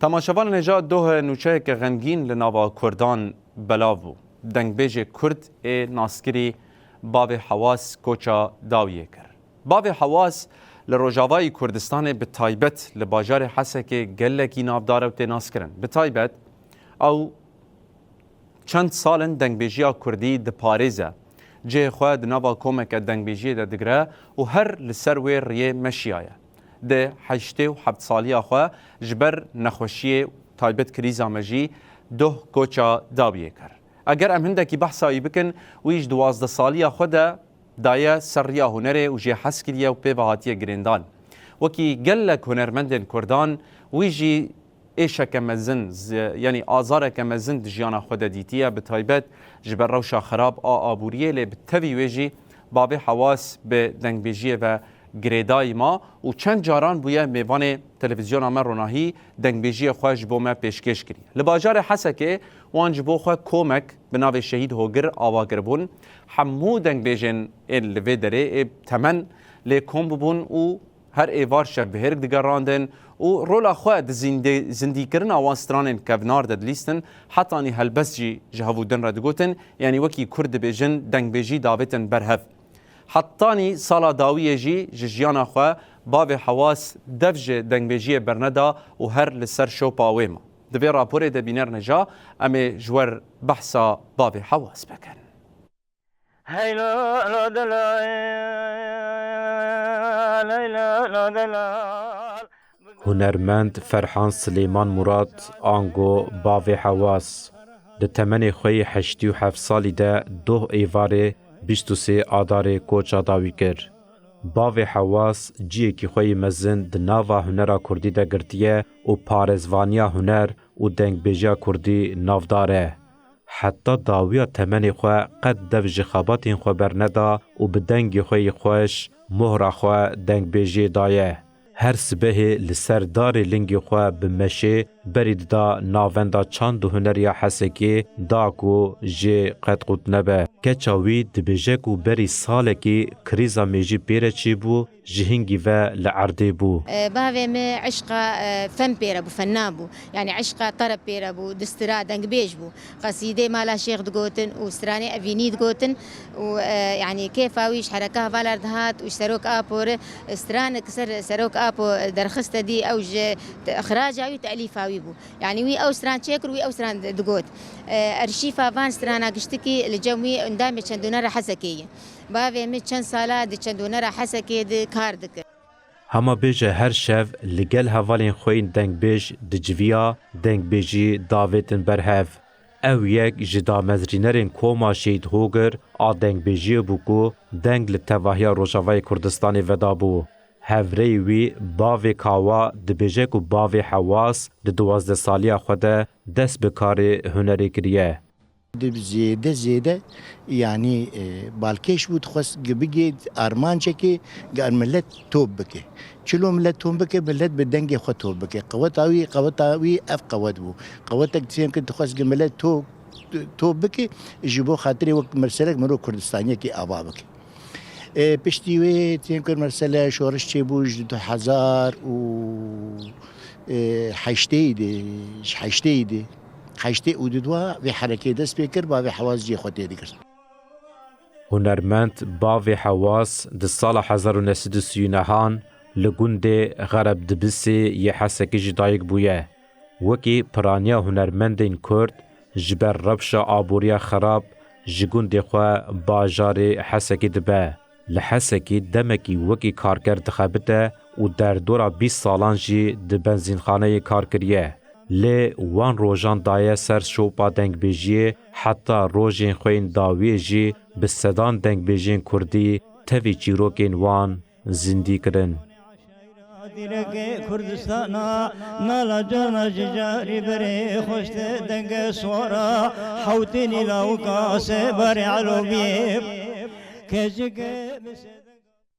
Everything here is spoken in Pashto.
تماشاوان نجات دوه نوچه که غمگین لناوا کردان بلاو دنگبیج کرد ای ناسکری باب حواس کوچا داویه کر. باب حواس لروجاوای کردستان به تایبت لباجار حسک گلکی نافدار و تناسکرن به تایبت او چند سالن دنگبیجیا کردی د پاریزه جه خواه دناوا کومک دنگبیجی ده دگره و هر لسروی ریه مشیایه ده 87 سالی خواه جبر نخوشی تایبت کریزا مجی دو کوچا داویه کر. اگر ام هندکی بحثایی بکن ویش 12 سالی خود دایه سریا هنره و جه حسکریه و پیوهاتی گریندان وکی گلک هنرمندن کردان ویجی ایشه کمزن یعنی آزار کمزن دجیانا خود دیتیه به تایبت جبر روشا خراب آبوریه لی بتوی ویجی باب حواس به دنگبیجیه و گریدای ما و چند جاران بویه میوان تلویزیون آمر روناهی دنگبیجی خواه جبو ما پیشکش کری. لباجار حسکه وان جبو خواه کومک بناو شهید هوگر آواگر بون همو دنگبیجن لوی داره تمن لی کوم بون و هر ایوار شب به هرگ دیگر راندن و رولا خواه زندی کرن آوانستران کونار دلیستن حتی آنی هلبس جی جهودن را دگوتن یعنی وکی کرد بیجن دنگبیجی داویتن برهف حتانی سالا داویه جی جیانا خواه باب حواس دفج دنگبیجی برندا و هر لسر شو پاویما دوی راپور ده بینر نجا امی جور بحثا باب حواس بکن. هنرمند فرحان سلیمان مراد آنگو باب حواس ده تمن خوی 87 سالی ده دو ایواره 23 آدار کوچا داوی کر. باو حواس جیه کی خوی مزن د ناوا هنرا کردی ده گرتیه و پارزوانیا هنر و دنگ بیجا کردی نافداره. حتی داویا تمن خو قد دو جخابات خو برندا و بدنگ خوی خوش مهر خو دنگ بیجی دایه. هر سبه لسردار لنگی خو بمشه برید دا ناوندا چند هنریا حسکی داکو جه قد قد نبه. کچاوی دبیجک و بری سالکی کریزا میجی پیره چی بو جهنگی و لعرده بو. باوی می عشق فن پیره بو فنان بو یعنی عشق طرب پیره بو دسترا دنگ بیج بو قصیده مالا شیخ دگوتن و سرانی اوینی دگوتن و یعنی کیف اویش حرکه والارد هات و سروک آپور استران کسر سروک آپو درخست دی اوج اخراج اوی تألیف اوی بو یعنی وی او سران چیکر وی او سران دگوت ارشیفا وان سرانا گشتکی لجوی اندام چندونه حسکیه باوی می چند ساله دی چندونه حسکی دی کار دکر. هما بیجه هر شف لگل هوالین خوین دنگ بیج دجویا دنگ بیجی داویتن برهف. او یک جدا مزرینرین کوما شید هوگر آ دنگ بیجی بوکو دنگ لتواهیا روشاوای کردستانی ودا بو. هفری وی باوی کاوا دبیجه کو باوی حواس د 12 سالی خوده دست بکار هنری کریه. زیده یعنی بالکش بود خواست بگید ارمان چکی گر ملت توب بکه چلو ملت توب بکه ملت به دنگ خود توب بکه قوت آوی اف قوت بو قوت اکتسیم که خواست ملت توب بکه جبو خاطری وقت مرسلک مرو کردستانی که آوا بکه پشتیوی تیم که مرسله شورش چه بوج 2008 حشته اوددوا و حرکت دست بکر با حواس جی خود دیگر. هنرمند باوی حواس د سال 1939 لگوند غرب دبسی یه حسکی جدایک بویه. وکی پرانیا هنرمندین کرد جبر ربشا آبوریا خراب جگوند خوا باجار حسکی دبه. لحسکی دمکی وکی کارکرد خبته و در دورا 20 سالان جی د بنزینخانه کار کریه. لی وان روژان دایه سر شوپا دنگ بیجیه حتی روژین خوین داویه جی به صدان دنگ بیجین کردی تاوی چیروکین وان زندی کرن. کردستانا نالا جانا جاری بری خوشت دنگ سورا حوتینی لاوکا سه باری علو بیب که جگه